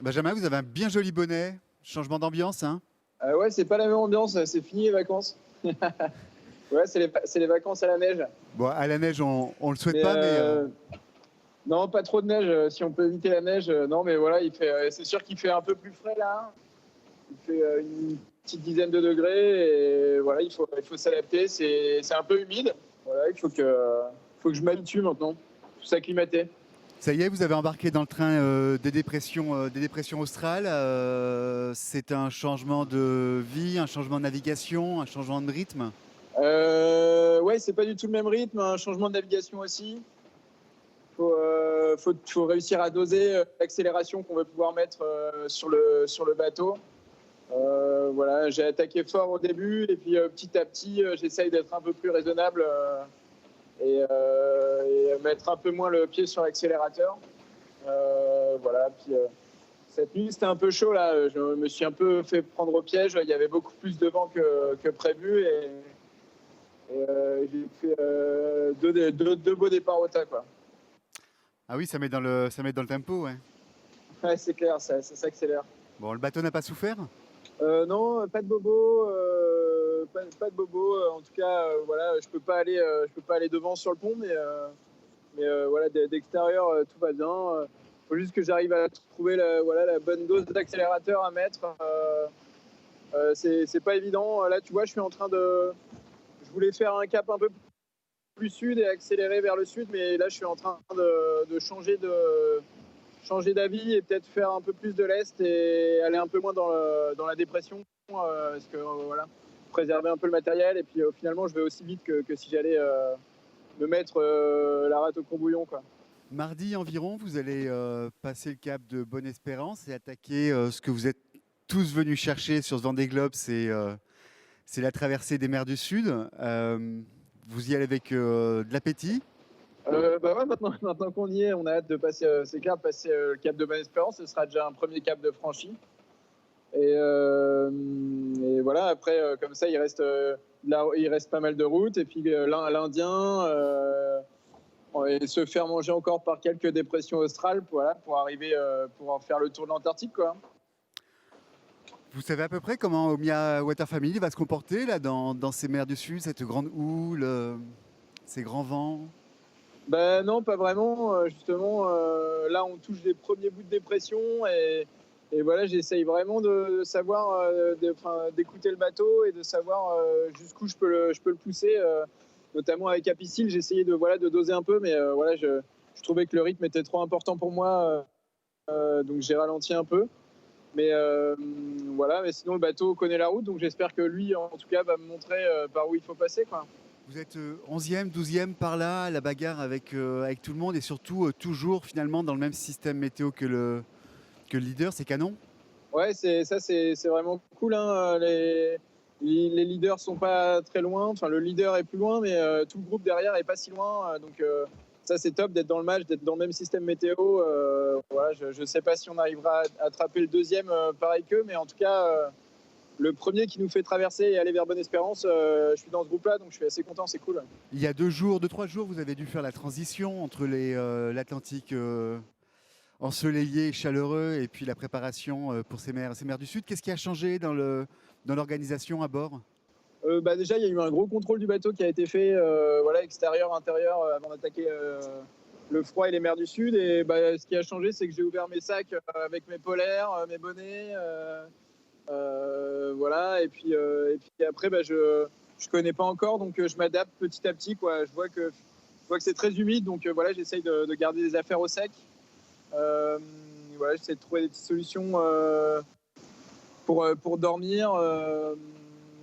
Benjamin, vous avez un bien joli bonnet. Changement d'ambiance, hein? Ouais, c'est pas la même ambiance, c'est fini les vacances. Ouais, c'est les vacances à la neige. Bon, à la neige, on le souhaite Mais pas, mais non, pas trop de neige, si on peut éviter la neige. Non, mais voilà, c'est sûr qu'il fait un peu plus frais là. Il fait une petite dizaine de degrés et voilà, il faut s'adapter. C'est un peu humide. Voilà, il faut que je m'habitue maintenant. Faut s'acclimater. ça y est, vous avez embarqué dans le train des dépressions australes. C'est un changement de vie, un changement de navigation, un changement de rythme. Ouais, c'est pas du tout le même rythme. Un changement de navigation aussi. Faut réussir à doser l'accélération qu'on va pouvoir mettre sur le bateau. Voilà, j'ai attaqué fort au début et puis petit à petit, j'essaye d'être un peu plus raisonnable et mettre un peu moins le pied sur l'accélérateur. Voilà, puis cette nuit c'était un peu chaud là, je me suis un peu fait prendre au piège, il y avait beaucoup plus de vent que prévu et j'ai fait deux beaux départs au tas, quoi. Ah oui, ça met dans le tempo, ouais. Ouais, c'est clair, ça s'accélère. Bon, le bateau n'a pas souffert? Non, pas de bobo, pas de bobo. En tout cas, voilà, je peux pas aller devant sur le pont, mais voilà, d'extérieur, tout va bien. Faut juste que j'arrive à trouver la bonne dose d'accélérateur à mettre. C'est pas évident. Là, tu vois, je voulais faire un cap un peu plus sud et accélérer vers le sud, mais là, je suis en train de changer d'avis et peut-être faire un peu plus de l'est et aller un peu moins dans la dépression, parce que voilà, préserver un peu le matériel et puis finalement, je vais aussi vite que si j'allais me mettre la rate au courbouillon, quoi. Mardi environ, vous allez passer le cap de Bonne-Espérance et attaquer ce que vous êtes tous venus chercher sur ce Vendée Globe, c'est la traversée des mers du Sud. Vous y allez avec de l'appétit. Bah ouais, maintenant qu'on y est, on a hâte de passer, c'est clair, de passer le cap de Bonne-Espérance. Ce sera déjà un premier cap de franchi. Et voilà, après, comme ça, il reste pas mal de routes. Et puis l'Indien, et se faire manger encore par quelques dépressions australes, voilà, pour arriver, pour en faire le tour de l'Antarctique, quoi. Vous savez à peu près comment Omia Water Family va se comporter là, dans ces mers du Sud, cette grande houle, ces grands vents? Ben non, pas vraiment. Justement, là, on touche des premiers bouts de dépression et voilà, j'essaye vraiment de savoir, d'écouter le bateau et de savoir jusqu'où je peux le pousser. Notamment avec Apicil, j'essayais de doser un peu, mais voilà, je trouvais que le rythme était trop important pour moi, donc j'ai ralenti un peu. Mais voilà, mais sinon le bateau connaît la route, donc j'espère que lui, en tout cas, va me montrer par où il faut passer, quoi. Vous êtes 11e, 12e par là, la bagarre avec tout le monde et surtout toujours finalement dans le même système météo que le leader, c'est canon. Ouais, c'est vraiment cool, hein. Les leaders sont pas très loin. Enfin, le leader est plus loin, mais tout le groupe derrière est pas si loin. Donc ça, c'est top d'être dans le match, d'être dans le même système météo. Voilà, je sais pas si on arrivera à attraper le deuxième pareil qu'eux, mais en tout cas, le premier qui nous fait traverser et aller vers Bonne-Espérance, je suis dans ce groupe-là, donc je suis assez content, c'est cool. Il y a 2 jours, 2, 3 jours, vous avez dû faire la transition entre l'Atlantique ensoleillé, chaleureux, et puis la préparation pour ces mers du Sud. Qu'est-ce qui a changé dans l'organisation à bord? Bah déjà, il y a eu un gros contrôle du bateau qui a été fait, voilà, extérieur, intérieur, avant d'attaquer le froid et les mers du Sud. Et bah, ce qui a changé, c'est que j'ai ouvert mes sacs avec mes polaires, mes bonnets, voilà. Et puis après, bah, je connais pas encore, donc je m'adapte petit à petit, quoi. Je vois que c'est très humide, donc voilà, j'essaye de garder les affaires au sec. Euh, voilà, j'essaie de trouver des petites solutions pour dormir.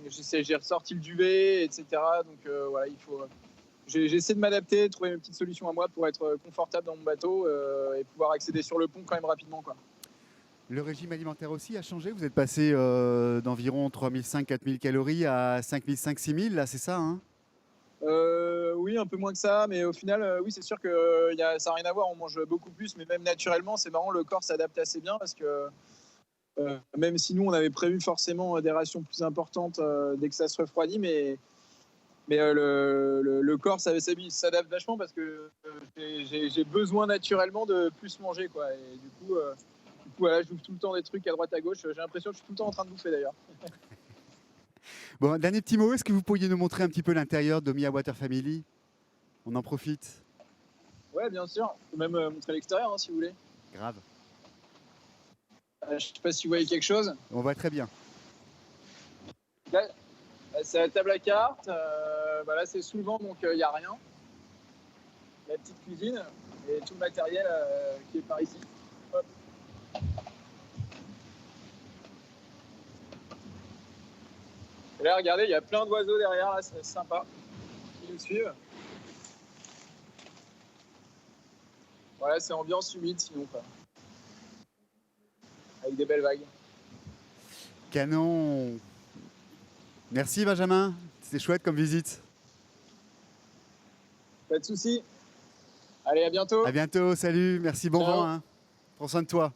J'ai ressorti le duvet, etc. Donc voilà, j'essaie de m'adapter, de trouver mes petites solutions à moi pour être confortable dans mon bateau et pouvoir accéder sur le pont quand même rapidement, quoi. Le régime alimentaire aussi a changé. Vous êtes passé d'environ 3500-4000 calories à 5005-6000, là, c'est ça, hein? Oui, un peu moins que ça, mais au final, oui, c'est sûr que ça n'a rien à voir. On mange beaucoup plus, mais même naturellement, c'est marrant, le corps s'adapte assez bien parce que même si nous, on avait prévu forcément des rations plus importantes dès que ça se refroidit, mais le corps s'adapte vachement parce que j'ai besoin naturellement de plus manger, quoi. Et du coup, Du coup, voilà, j'ouvre tout le temps des trucs à droite à gauche. J'ai l'impression que je suis tout le temps en train de bouffer d'ailleurs. Bon, dernier petit mot, est-ce que vous pourriez nous montrer un petit peu l'intérieur d'Omiya Water Family? On en profite. Ouais, bien sûr. Je peux même montrer l'extérieur si vous voulez. Grave. Je sais pas si vous voyez quelque chose. On voit très bien. Là, c'est la table à cartes. Là, c'est sous le vent, donc il n'y a rien. La petite cuisine et tout le matériel qui est par ici. Hop. Et là, regardez, il y a plein d'oiseaux derrière. Là, c'est sympa. Ils nous suivent. Voilà, c'est ambiance humide sinon pas. Avec des belles vagues. Canon. Merci Benjamin, c'était chouette comme visite. Pas de soucis. Allez, à bientôt. À bientôt, salut, merci, bon Ciao. vent. Hein. Prends soin de toi.